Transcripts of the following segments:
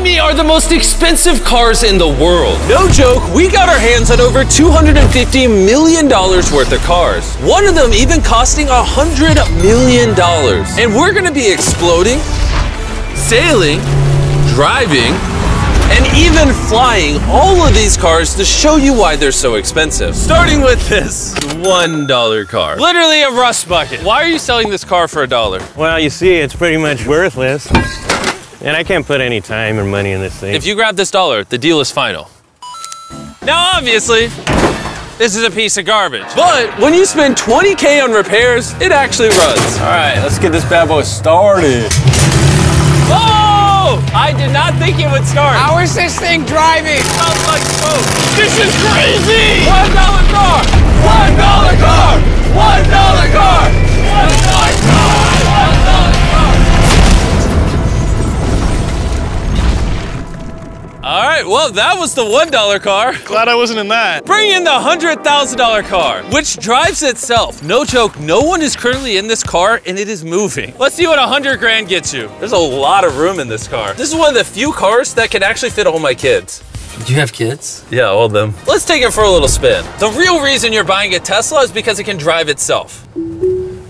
me are the most expensive cars in the world. No joke, we got our hands on over $250 million worth of cars. One of them even costing $100 million. And we're gonna be exploding, sailing, driving, and even flying all of these cars to show you why they're so expensive. Starting with this $1 car. Literally a rust bucket. Why are you selling this car for $1? Well, you see, it's pretty much worthless. And I can't put any time or money in this thing. If you grab this dollar, the deal is final. Now, obviously, this is a piece of garbage. But when you spend $20K on repairs, it actually runs. All right, let's get this bad boy started. Oh! I did not think it would start. How is this thing driving? It smells like smoke. This is crazy! $1 car! $1 car! $1 car! $1 car! All right, well, that was the $1 car. Glad I wasn't in that. Bring in the $100,000 car, which drives itself. No joke, no one is currently in this car and it is moving. Let's see what 100 grand gets you. There's a lot of room in this car. This is one of the few cars that can actually fit all my kids. Do you have kids? Yeah, all of them. Let's take it for a little spin. The real reason you're buying a Tesla is because it can drive itself.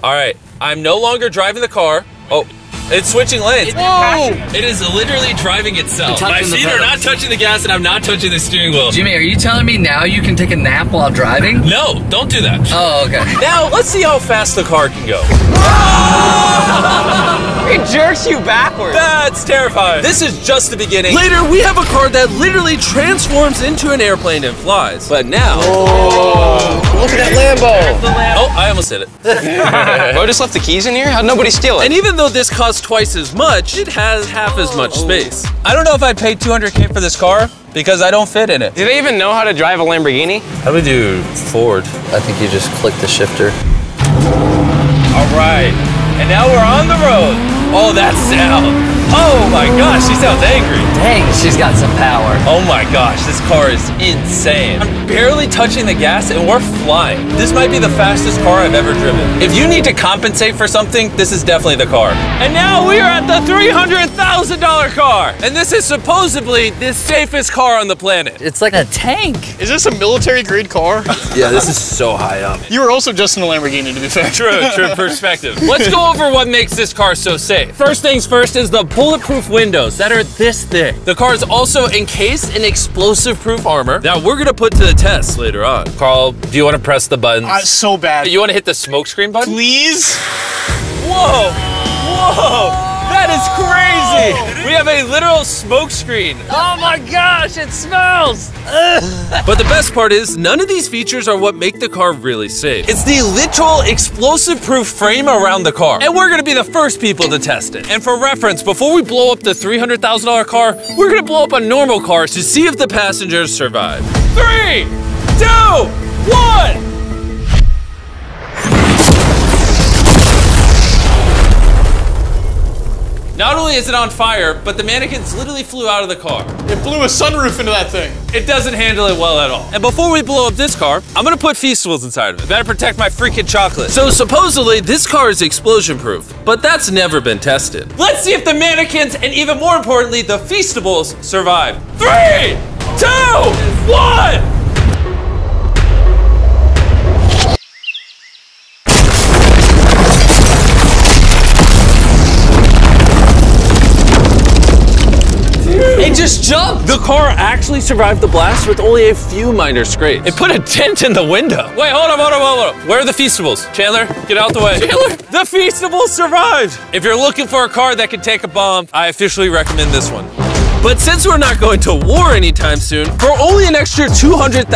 All right, I'm no longer driving the car. Oh. It's switching lanes. Whoa! It is literally driving itself. My feet are not touching the gas and I'm not touching the steering wheel. Jimmy, are you telling me now you can take a nap while driving? No, don't do that. Oh, okay. Now, let's see how fast the car can go. It jerks you backwards. That's terrifying. This is just the beginning. Later, we have a car that literally transforms into an airplane and flies. But now... Oh, look at that Lambo. Oh, I almost hit it. Bro just left the keys in here? How'd nobody steal it? And even though this costs twice as much, it has half as much space. I don't know if I'd pay $200K for this car because I don't fit in it. Do they even know how to drive a Lamborghini? How do we do Ford? I think you just click the shifter. All right, and now we're on the road. Oh, that sound. Oh my gosh, she sounds angry. Dang, she's got some power. Oh my gosh, this car is insane. I'm barely touching the gas and we're flying. This might be the fastest car I've ever driven. If you need to compensate for something, this is definitely the car. And now we are at the $300,000 car. And this is supposedly the safest car on the planet. It's like a tank. Is this a military grade car? Yeah, this is so high up. You were also just in a Lamborghini, to be fair. True perspective. Let's go over what makes this car so safe. First things first is the bulletproof windows that are this thick. The car is also encased in explosive-proof armor that we're gonna put to the test later on. Carl, do you want to press the buttons? So bad. You want to hit the smokescreen button? Please? Whoa! Whoa! That is crazy! We have a literal smoke screen. Oh my gosh, it smells! But the best part is, none of these features are what make the car really safe. It's the literal explosive-proof frame around the car. And we're gonna be the first people to test it. And for reference, before we blow up the $300,000 car, we're gonna blow up a normal car to see if the passengers survive. 3, 2, 1! Not only is it on fire, but the mannequins literally flew out of the car. It blew a sunroof into that thing. It doesn't handle it well at all. And before we blow up this car, I'm gonna put Feastables inside of it. Better protect my freaking chocolate. So supposedly, this car is explosion proof, but that's never been tested. Let's see if the mannequins, and even more importantly, the Feastables survive. 3, 2, 1! It just jumped! The car actually survived the blast with only a few minor scrapes. It put a dent in the window. Wait, hold on. Where are the Feastables? Chandler, get out the way. Chandler, the Feastables survived! If you're looking for a car that can take a bomb, I officially recommend this one. But since we're not going to war anytime soon, for only an extra $200,000,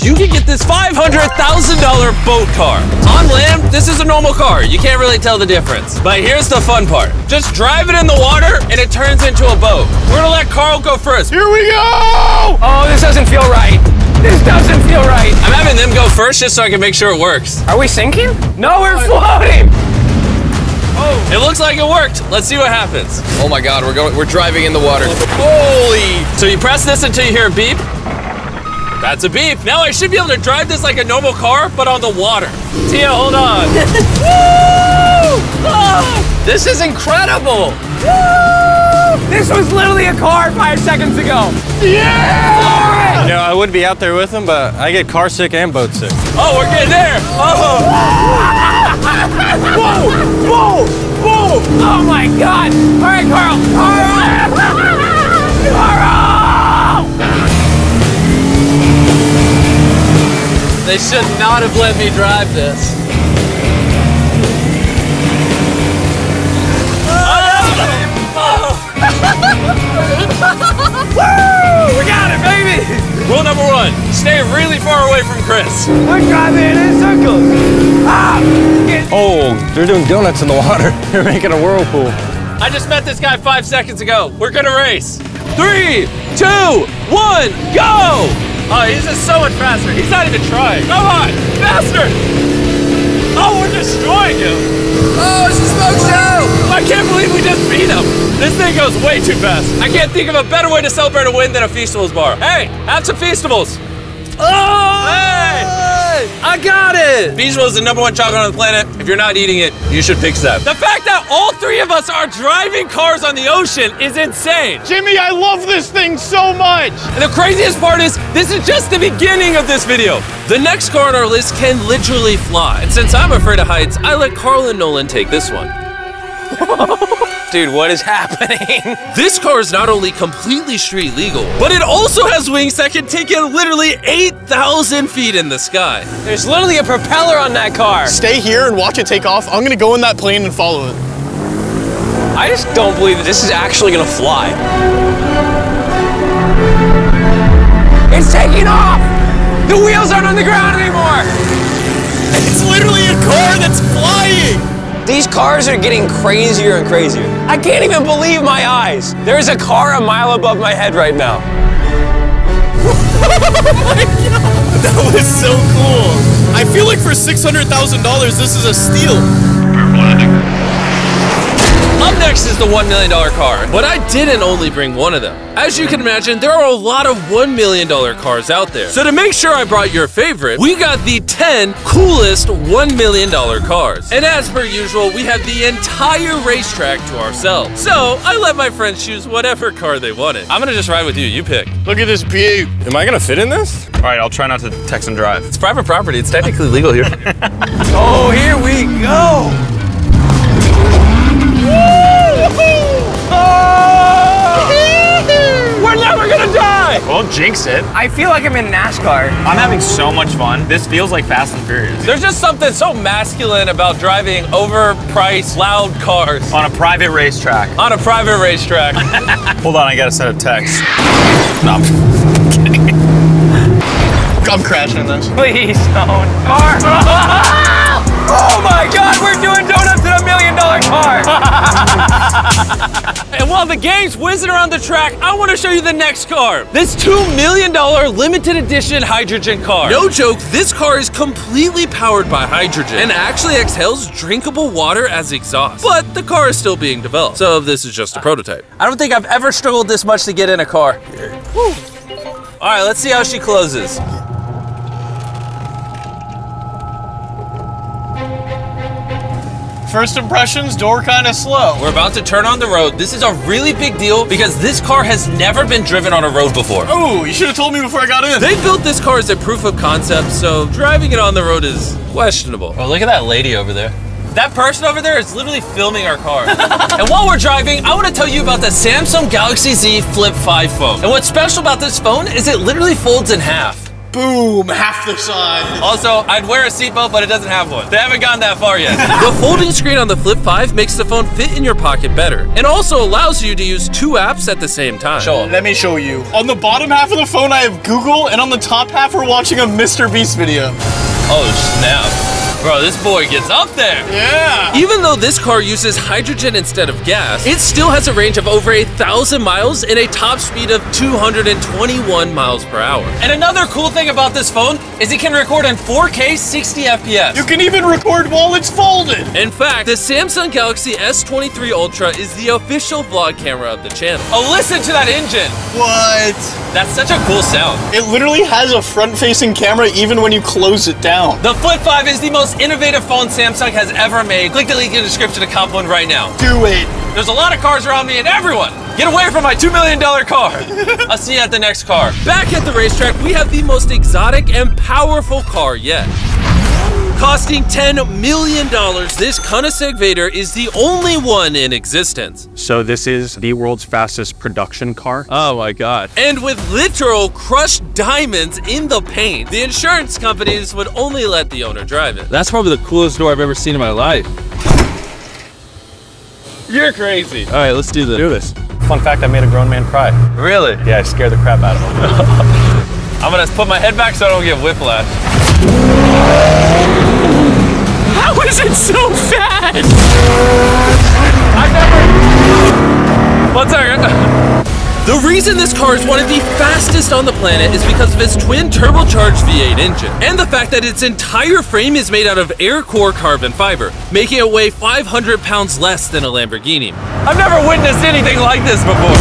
you can get this $500,000 boat car. On land, this is a normal car. You can't really tell the difference. But here's the fun part. Just drive it in the water and it turns into a boat. We're gonna let Carl go first. Here we go! Oh, this doesn't feel right. This doesn't feel right. I'm having them go first just so I can make sure it works. Are we sinking? No, we're floating. It looks like it worked. Let's see what happens. Oh my God, we're driving in the water. Holy! So you press this until you hear a beep. That's a beep. Now I should be able to drive this like a normal car, but on the water. Tia, hold on. Woo! Oh, this is incredible. Woo! This was literally a car 5 seconds ago. Yeah! You know, I would be out there with them, but I get car sick and boat sick. Oh, we're getting there. Oh. Whoa! Whoa! Whoa! Oh my God! All right, Carl! Carl! Carl! They should not have let me drive this. Woo! We got it, baby! Rule number 1, stay really far away from Chris. We're driving in circles. Oh, they're doing donuts in the water. They're making a whirlpool. I just met this guy 5 seconds ago. We're gonna race. 3, 2, 1, go! Oh, he's just so much faster. He's not even trying. Come on, faster! Oh, we're destroying him. Oh, it's a smoke show! I can't believe we just beat him. This thing goes way too fast. I can't think of a better way to celebrate a win than a Feastables bar. Hey, have some Feastables. Oh! Hey! I got it! Feastables is the #1 chocolate on the planet. If you're not eating it, you should fix that. The fact that all 3 of us are driving cars on the ocean is insane. Jimmy, I love this thing so much. And the craziest part is, this is just the beginning of this video. The next car on our list can literally fly. And since I'm afraid of heights, I let Carl and Nolan take this one. Dude, what is happening? This car is not only completely street legal, but it also has wings that can take it literally 8,000 feet in the sky. There's literally a propeller on that car. Stay here and watch it take off. I'm gonna go in that plane and follow it. I just don't believe that this is actually gonna fly. It's taking off! The wheels aren't on the ground anymore! It's literally a car that's flying. These cars are getting crazier and crazier. I can't even believe my eyes. There is a car a mile above my head right now. That was so cool. I feel like for $600,000, this is a steal. Up next is the $1 million car, but I didn't only bring one of them. As you can imagine, there are a lot of $1 million cars out there. So to make sure I brought your favorite, we got the 10 coolest $1 million cars. And as per usual, we have the entire racetrack to ourselves. So I let my friends choose whatever car they wanted. I'm gonna just ride with you, you pick. Look at this view. Am I gonna fit in this? All right, I'll try not to text and drive. It's private property, it's technically legal here. Oh, here we go! We're never gonna die! Well, jinx it. I feel like I'm in NASCAR. I'm having so much fun. This feels like Fast and Furious. There's just something so masculine about driving overpriced, loud cars On a private racetrack. on a private racetrack. Hold on, I gotta send a text. No, I'm crashing in this. Please don't. Car! Oh my God, we're doing donuts in $1 million car! And while the gang's whizzing around the track, I want to show you the next car. This $2 million limited edition hydrogen car. No joke, this car is completely powered by hydrogen and actually exhales drinkable water as exhaust. But the car is still being developed, so this is just a prototype. I don't think I've ever struggled this much to get in a car. Whew. All right, let's see how she closes. First impressions, door kind of slow. We're about to turn on the road. This is a really big deal because this car has never been driven on a road before. Oh, you should have told me before I got in. They built this car as a proof of concept, so driving it on the road is questionable. Oh, look at that lady over there. That person over there is literally filming our car. And while we're driving, I want to tell you about the Samsung Galaxy Z Flip 5 phone. And what's special about this phone is it literally folds in half. Boom, half the size. Also, I'd wear a seatbelt, but it doesn't have one. They haven't gone that far yet. The folding screen on the Flip 5 makes the phone fit in your pocket better, and also allows you to use 2 apps at the same time. Show 'em. Let me show you. On the bottom half of the phone, I have Google, and on the top half, we're watching a Mr. Beast video. Oh, snap. Bro, this boy gets up there. Yeah. Even though this car uses hydrogen instead of gas, it still has a range of over 1,000 miles and a top speed of 221 miles per hour. And another cool thing about this phone is it can record in 4K 60 FPS. You can even record while it's folded. In fact, the Samsung Galaxy S23 Ultra is the official vlog camera of the channel. Oh, listen to that engine. What? That's such a cool sound. It literally has a front-facing camera even when you close it down. The Flip 5 is the most innovative phone Samsung has ever made. Click the link in the description to cop one right now. Do it. There's a lot of cars around me and everyone Get away from my $2 million car. I'll see you at the next car. Back at the racetrack, we have the most exotic and powerful car yet. Costing $10 million, this Koenigsegg Vader is the only one in existence. So this is the world's fastest production car. Oh my God. And with literal crushed diamonds in the paint, the insurance companies would only let the owner drive it. That's probably the coolest door I've ever seen in my life. You're crazy. All right, let's do this. Do this. Fun fact, I made a grown man cry. Really? Yeah, I scared the crap out of him. I'm gonna put my head back so I don't get whiplash. How is it so fast? One second. The reason this car is one of the fastest on the planet is because of its twin turbocharged V8 engine, and the fact that its entire frame is made out of air core carbon fiber, making it weigh 500 pounds less than a Lamborghini. I've never witnessed anything like this before.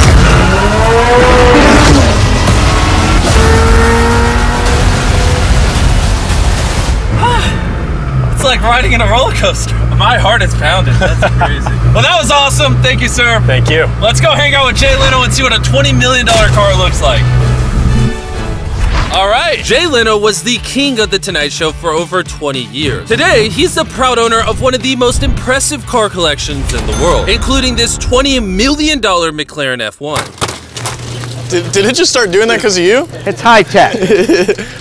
It's like riding in a roller coaster. My heart is pounding. That's crazy. Well, that was awesome. Thank you, sir. Thank you. Let's go hang out with Jay Leno and see what a $20 million car looks like. All right. Jay Leno was the king of The Tonight Show for over 20 years. Today, he's the proud owner of one of the most impressive car collections in the world, including this $20 million McLaren F1. Did it just start doing that because of you? It's high tech.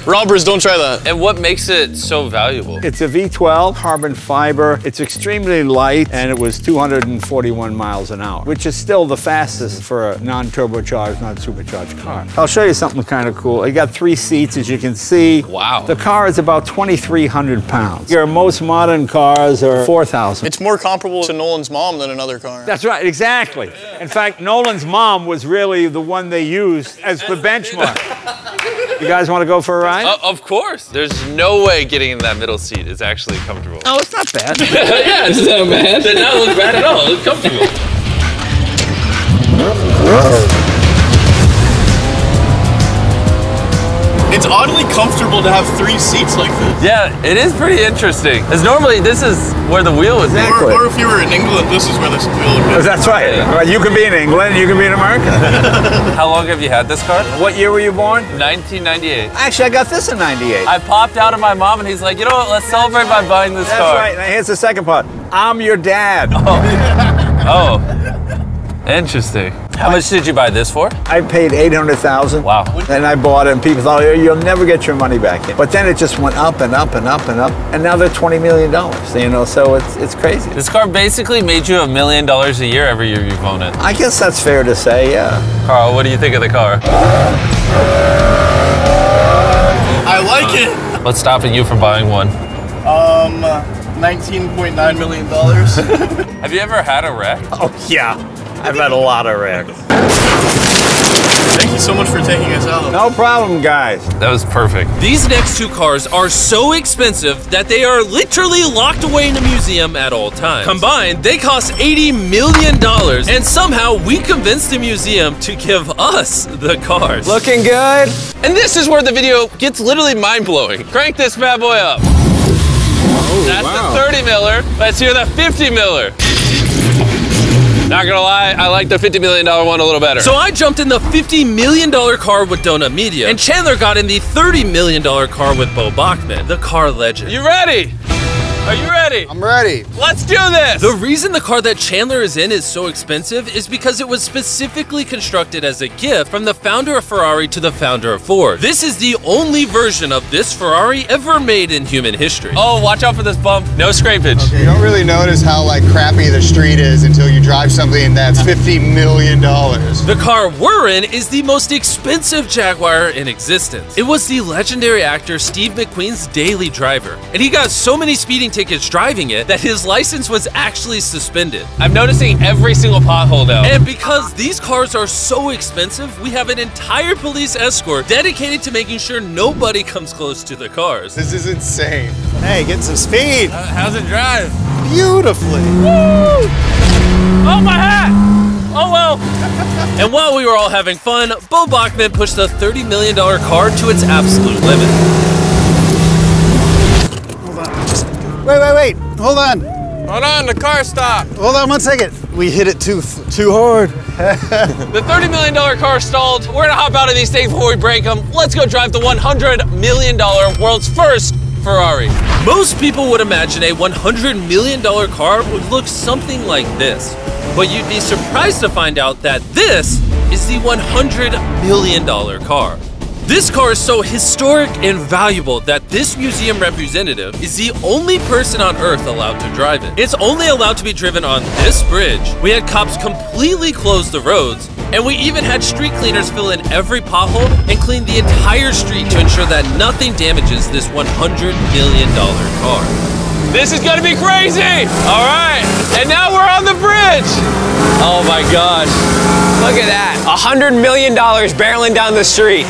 Robbers, don't try that. And what makes it so valuable? It's a V12 carbon fiber. It's extremely light, and it was 241 miles an hour, which is still the fastest for a non-turbocharged, non-supercharged car. I'll show you something kind of cool. You got 3 seats, as you can see. Wow. The car is about 2,300 pounds. Your most modern cars are 4,000. It's more comparable to Nolan's mom than another car. That's right, exactly. In fact, Nolan's mom was really the one they used as the benchmark. You guys want to go for a ride? Of course. There's no way getting in that middle seat is actually comfortable. Oh, it's not bad. Yeah, it's not bad. It did not look bad at all. It looked comfortable. It's oddly comfortable to have 3 seats like this. Yeah, it is pretty interesting. Because normally this is where the wheel would be. Exactly. Or if you were in England, this is where this wheel would be. That's right. Well, you can be in England, you can be in America. How long have you had this car? What year were you born? 1998. Actually, I got this in 98. I popped out of my mom and he's like, you know what, let's celebrate by buying this That's car. right. Now here's the second part. I'm your dad. Oh, interesting. How much did you buy this for? I paid $800,000. Wow. And I bought it, and people thought, oh, you'll never get your money back in. But then it just went up and up and up and up, and now they're $20 million. You know, so it's crazy. This car basically made you $1 million a year every year you've owned it. I guess that's fair to say, yeah. Carl, what do you think of the car? I like it. What's stopping you from buying one? $19.9 million. Have you ever had a wreck? Oh, yeah. I've had a lot of wrecks. Thank you so much for taking us out. No problem, guys. That was perfect. These next 2 cars are so expensive that they are literally locked away in a museum at all times. Combined, they cost $80 million, and somehow we convinced the museum to give us the cars. Looking good. And this is where the video gets literally mind-blowing. Crank this bad boy up. That's the 30 miller. Let's hear the 50 miller. Not gonna lie, I like the $50 million one a little better. So I jumped in the $50 million car with Donut Media, and Chandler got in the $30 million car with Bo Bachman, the car legend. You ready? Are you ready? I'm ready. Let's do this! The reason the car that Chandler is in is so expensive is because it was specifically constructed as a gift from the founder of Ferrari to the founder of Ford. This is the only version of this Ferrari ever made in human history. Oh, watch out for this bump. No scrapage. You don't really notice how crappy the street is until you drive something that's $50 million. The car we're in is the most expensive Jaguar in existence. It was the legendary actor Steve McQueen's daily driver, and he got so many speeding tickets driving it that his license was actually suspended. I'm noticing every single pothole now. And because these cars are so expensive, we have an entire police escort dedicated to making sure nobody comes close to the cars. This is insane. Hey, get some speed. How's it drive? Beautifully. Woo! Oh, my hat! Oh well. And while we were all having fun, Bo Bachman pushed the $30 million car to its absolute limit. Wait. Hold on. Hold on, the car stopped. Hold on 1 second. we hit it too hard. The $30 million car stalled. We're gonna hop out of these things before we break them. Let's go drive the $100 million world's first Ferrari. Most people would imagine a $100 million car would look something like this. But you'd be surprised to find out that this is the $100 million car. This car is so historic and valuable that this museum representative is the only person on Earth allowed to drive it. It's only allowed to be driven on this bridge. We had cops completely close the roads, and we even had street cleaners fill in every pothole and clean the entire street to ensure that nothing damages this $100 million car. This is gonna be crazy! All right, and now we're on the bridge! Oh my gosh. Look at that, $100 million barreling down the street.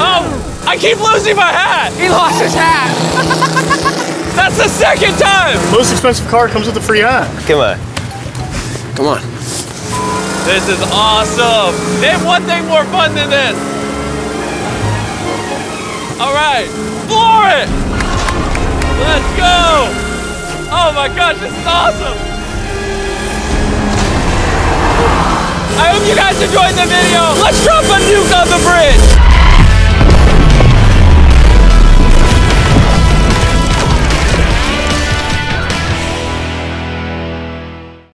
Oh, I keep losing my hat! He lost his hat! That's the second time! Most expensive car comes with a free hat. Come on. Come on. This is awesome! Name one thing more fun than this! All right, floor it! Let's go! Oh my gosh, this is awesome! I hope you guys enjoyed the video. Let's drop a nuke on the bridge!